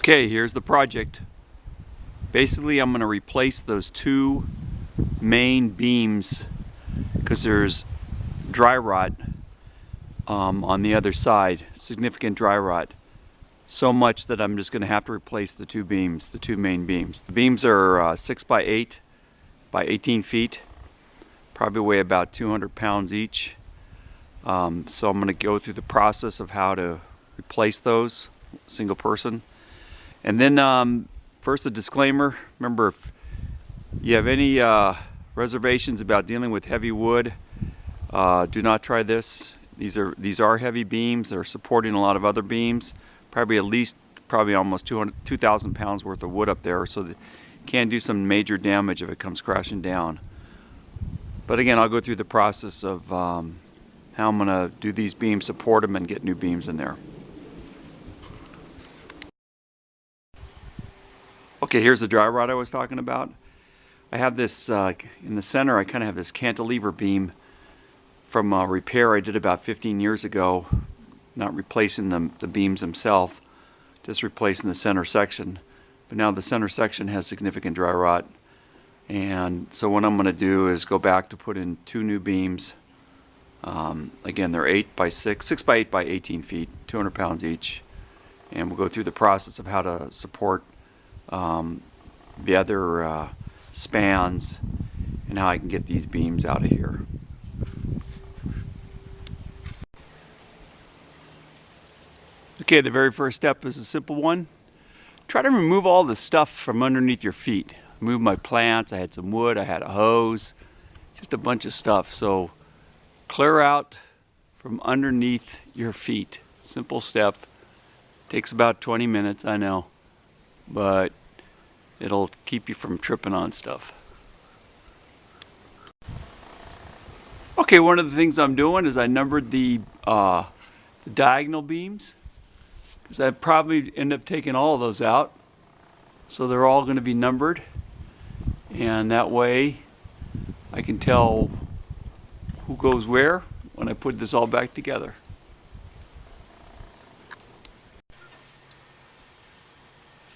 Okay, here's the project. Basically, I'm going to replace those two main beams because there's dry rot on the other side, significant dry rot. So much that I'm just going to have to replace the two beams, the two main beams. The beams are 6 by 8 by 18 feet, probably weigh about 200 pounds each. So I'm going to go through the process of how to replace those, single person. And then first a disclaimer, remember if you have any reservations about dealing with heavy wood, do not try this. These are heavy beams. They're supporting a lot of other beams, probably almost 2,000 pounds worth of wood up there, so that you can do some major damage if it comes crashing down. But again, I'll go through the process of how I'm going to do these beams, support them, and get new beams in there. Okay, here's the dry rot I was talking about. I have this, in the center, I kind of have this cantilever beam from a repair I did about 15 years ago, not replacing the beams themselves, just replacing the center section. But now the center section has significant dry rot. And so what I'm going to do is go back to put in two new beams. Again, they're 8 by 6 by 8 by 18 feet, 200 pounds each. And we'll go through the process of how to support the other spans and how I can get these beams out of here. Okay, the very first step is a simple one. Try to remove all the stuff from underneath your feet. Remove my plants, I had some wood, I had a hose, just a bunch of stuff. So clear out from underneath your feet. Simple step. Takes about 20 minutes, I know, but it'll keep you from tripping on stuff. Okay, one of the things I'm doing is I numbered the diagonal beams, because I probably end up taking all of those out. So they're all going to be numbered, and that way I can tell who goes where when I put this all back together.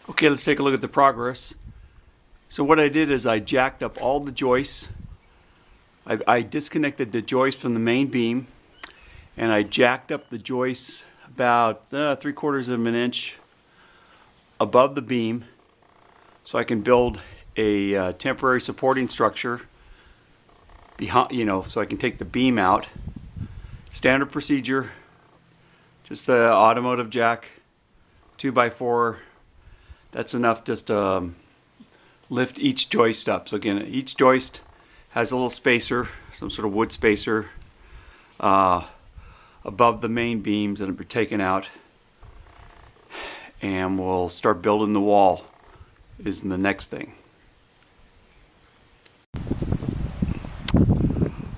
Okay, let's take a look at the progress. So what I did is I jacked up all the joists. I disconnected the joist from the main beam, and I jacked up the joists about 3/4 of an inch above the beam, so I can build a temporary supporting structure behind, so I can take the beam out. Standard procedure, just the automotive jack, 2x4. That's enough just to lift each joist up. So again, each joist has a little spacer, some sort of wood spacer above the main beams that will be taken out, and we'll start building the wall is the next thing.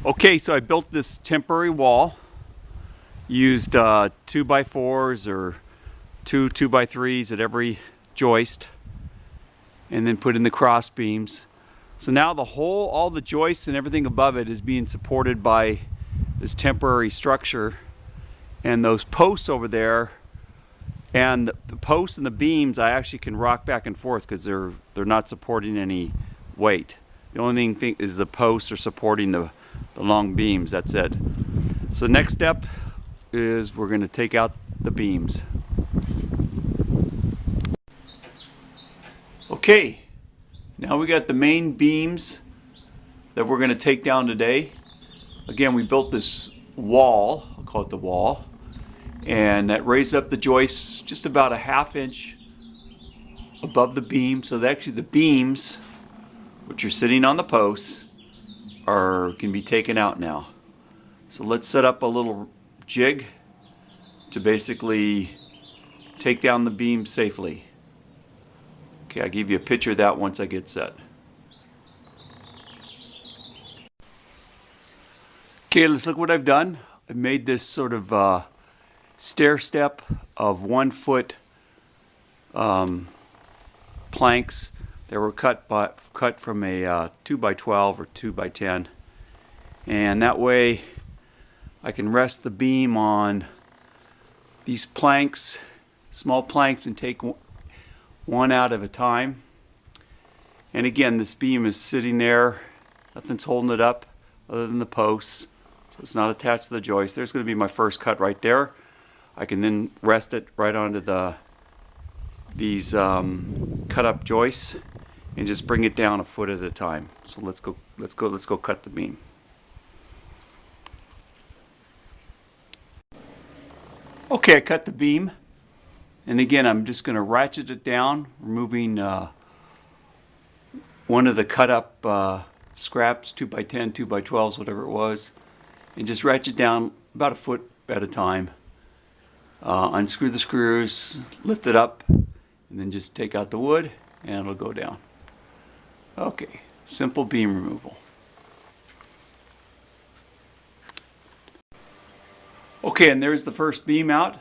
Okay, so I built this temporary wall, used 2x4s or two 2x3s at every joist, and then put in the cross beams. So now all the joists and everything above it is being supported by this temporary structure, and those posts over there and the posts and the beams I actually can rock back and forth because they're not supporting any weight. The only thing is the posts are supporting the long beams. That's it. So the next step is we're going to take out the beams. Okay, now we got the main beams that we're going to take down today. Again, we built this wall, I'll call it the wall, and that raised up the joists just about a 1/2 inch above the beam. So that actually the beams, which are sitting on the posts, can be taken out now. So let's set up a little jig to basically take down the beam safely. Okay, I'll give you a picture of that once I get set. Okay, let's look what I've done. I've made this sort of stair step of 1 foot planks that were cut from a 2x12 or 2x10, and that way I can rest the beam on these planks, small planks, and take one out at a time. And again, this beam is sitting there, nothing's holding it up other than the posts, so it's not attached to the joist. There's going to be my first cut right there. I can then rest it right onto these cut up joists and just bring it down a foot at a time. So let's go cut the beam. Okay, I cut the beam, and again I'm just going to ratchet it down, removing one of the cut up scraps, 2x10, 2x12s, whatever it was, and just ratchet down about a foot at a time. Unscrew the screws, lift it up, and then just take out the wood and it'll go down. Okay, simple beam removal. Okay, and there's the first beam out.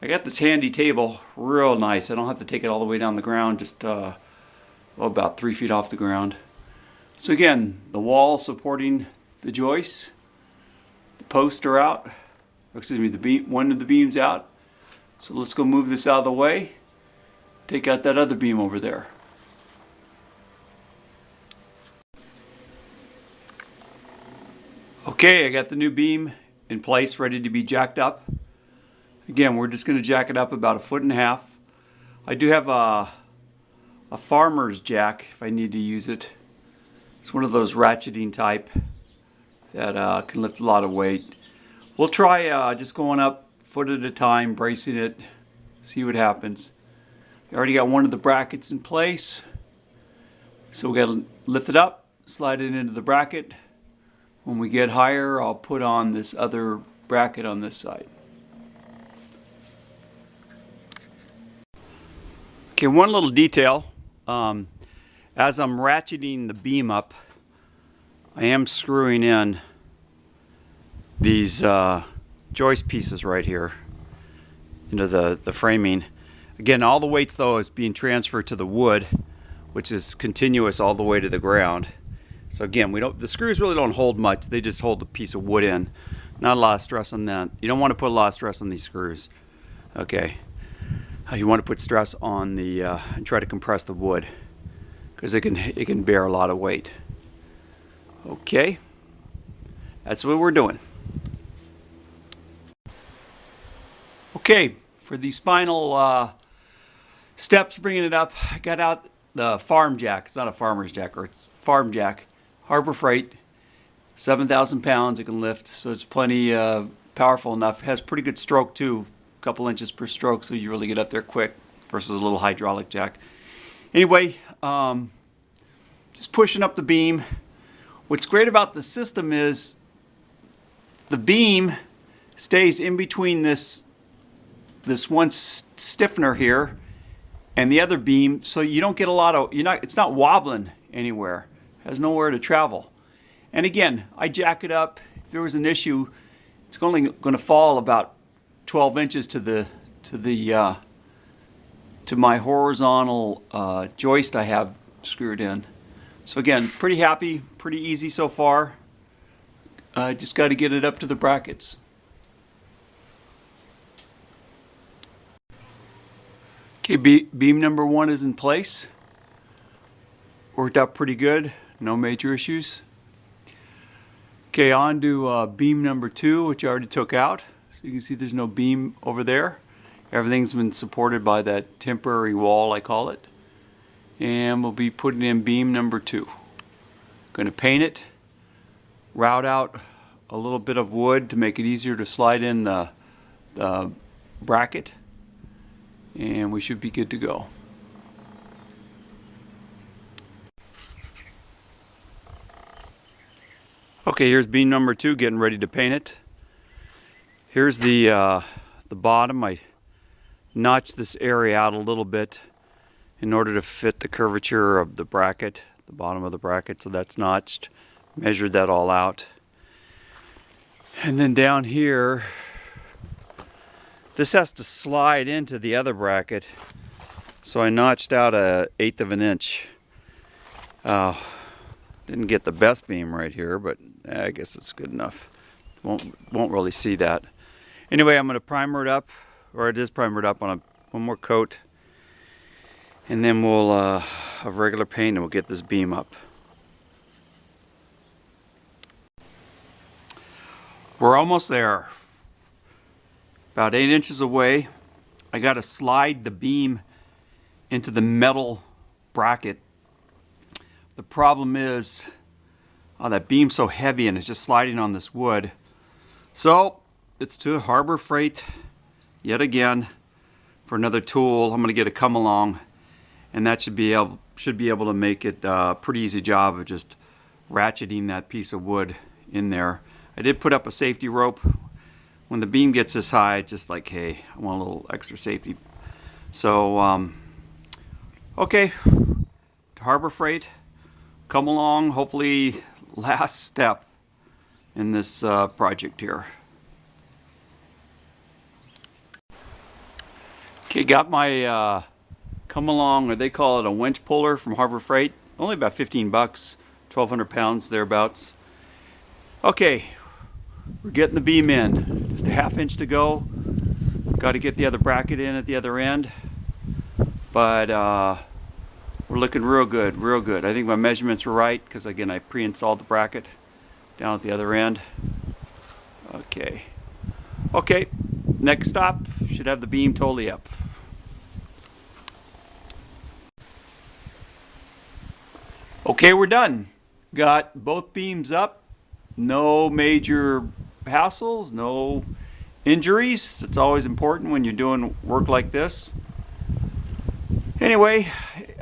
I got this handy table, real nice. I don't have to take it all the way down the ground, just about 3 feet off the ground. So again, the wall supporting the joists, the posts are out, or excuse me, the beam, one of the beams out. So let's go move this out of the way, take out that other beam over there. Okay, I got the new beam in place, ready to be jacked up. Again, we're just going to jack it up about 1.5 feet. I do have a farmer's jack if I need to use it. It's one of those ratcheting type that can lift a lot of weight. We'll try just going up a foot at a time, bracing it, see what happens. I already got one of the brackets in place, so we got to lift it up, slide it into the bracket. When we get higher, I'll put on this other bracket on this side. Okay, one little detail. As I'm ratcheting the beam up, I am screwing in these joist pieces right here into the framing. Again, all the weights though is being transferred to the wood, which is continuous all the way to the ground. So again, the screws really don't hold much, they just hold a piece of wood in. Not a lot of stress on that. You don't want to put a lot of stress on these screws. Okay. You want to put stress on the and try to compress the wood, because it can bear a lot of weight. Okay, that's what we're doing. Okay, for these final steps bringing it up, I got out the farm jack. It's not a farmer's jack, or it's farm jack, Harbor Freight, 7,000 pounds it can lift, so it's plenty powerful enough. It has pretty good stroke too. Couple inches per stroke, so you really get up there quick versus a little hydraulic jack. Anyway, just pushing up the beam. What's great about the system is the beam stays in between this one stiffener here and the other beam, so you don't get a lot of, it's not wobbling anywhere. It has nowhere to travel. And again, I jack it up. If there was an issue, it's only going to fall about 12 inches to my horizontal joist I have screwed in. So again, pretty happy, pretty easy so far. Just got to get it up to the brackets. Okay, beam number 1 is in place. Worked out pretty good, no major issues. Okay, on to beam number 2, which I already took out. So you can see there's no beam over there. Everything's been supported by that temporary wall, I call it. And we'll be putting in beam number 2. Going to paint it, route out a little bit of wood to make it easier to slide in the bracket, and we should be good to go. Okay, here's beam number 2, getting ready to paint it. Here's the bottom. I notched this area out a little bit in order to fit the curvature of the bracket, the bottom of the bracket, so that's notched. Measured that all out. And then down here, this has to slide into the other bracket, so I notched out 1/8 of an inch. Didn't get the best beam right here, but I guess it's good enough. Won't really see that. Anyway, I'm going to primer it up, or it is primered up on one more coat. And then we'll have regular paint and we'll get this beam up. We're almost there. About 8 inches away. I got to slide the beam into the metal bracket. The problem is that beam's so heavy and it's just sliding on this wood. So it's to Harbor Freight yet again for another tool. I'm going to get a come along, and that should be able to make it a pretty easy job of just ratcheting that piece of wood in there. I did put up a safety rope. When the beam gets this high, it's just like, hey, I want a little extra safety. So, okay, to Harbor Freight, come along, hopefully last step in this project here. Okay, got my come along, or they call it a winch puller from Harbor Freight. Only about 15 bucks, 1,200 pounds, thereabouts. Okay, we're getting the beam in. Just a ½ inch to go. Got to get the other bracket in at the other end. But we're looking real good, real good. I think my measurements were right because, again, I pre-installed the bracket down at the other end. Okay. Okay, next stop, should have the beam totally up. Okay, we're done. Got both beams up. No major hassles, no injuries. It's always important when you're doing work like this. Anyway,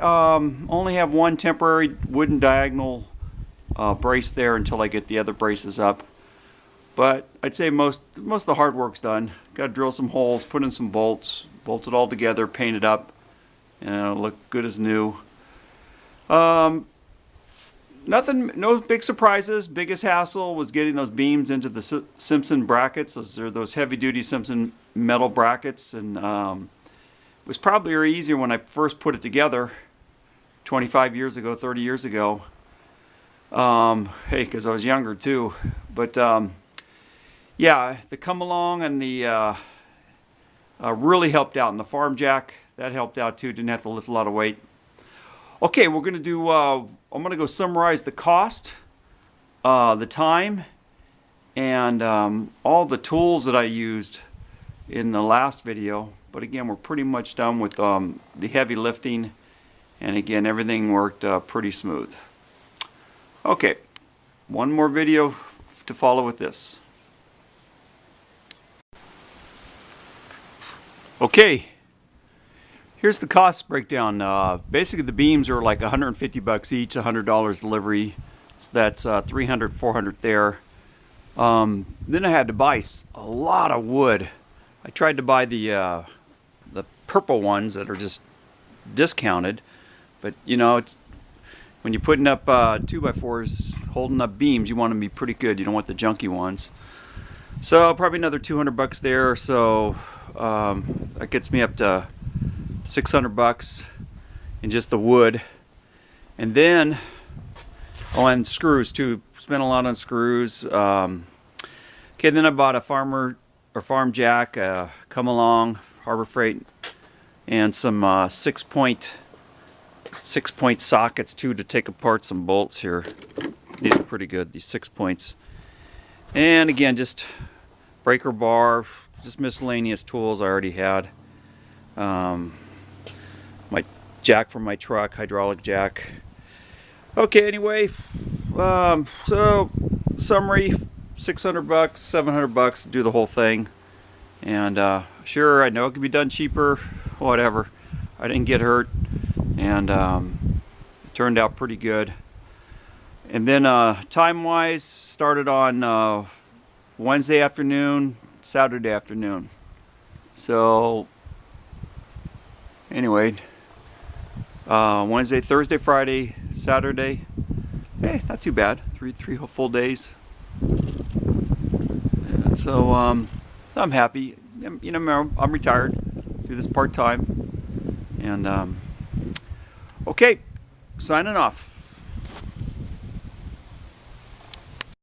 only have one temporary wooden diagonal brace there until I get the other braces up. But I'd say most of the hard work's done. Got to drill some holes, put in some bolts, bolt it all together, paint it up, and it'll look good as new. Nothing, no big surprises. Biggest hassle was getting those beams into the Simpson brackets. Those are those heavy-duty Simpson metal brackets, and it was probably easier when I first put it together 25 years ago, 30 years ago. Hey, because I was younger too. But yeah, the come along and the really helped out, and the farm jack, that helped out too. Didn't have to lift a lot of weight. Okay, we're gonna do. I'm gonna go summarize the cost, the time, and all the tools that I used in the last video. But again, we're pretty much done with the heavy lifting, and again, everything worked pretty smooth. Okay, one more video to follow with this. Okay, here's the cost breakdown. Basically, the beams are like 150 bucks each, $100 delivery. So that's 300, 400 there. Then I had to buy a lot of wood. I tried to buy the purple ones that are just discounted, but you know, it's when you're putting up 2x4s, holding up beams, you want them to be pretty good. You don't want the junky ones. So probably another 200 bucks there. So that gets me up to 600 bucks in just the wood. And then, oh, and screws too. Spent a lot on screws. Okay, then I bought a farm jack, come along, Harbor Freight, and some 6-point sockets too to take apart some bolts here. These are pretty good, these 6 points. And again, just breaker bar, just miscellaneous tools I already had. My jack from my truck, hydraulic jack. Okay, anyway, so summary, 600 bucks, 700 bucks to do the whole thing. And sure, I know it could be done cheaper, whatever. I didn't get hurt, and it turned out pretty good. And then time-wise, started on Wednesday afternoon, Saturday afternoon. So anyway, Wednesday, Thursday, Friday, Saturday. Hey, not too bad. Three full days. Yeah, so I'm happy. You know, I'm retired. Do this part-time. And okay, signing off.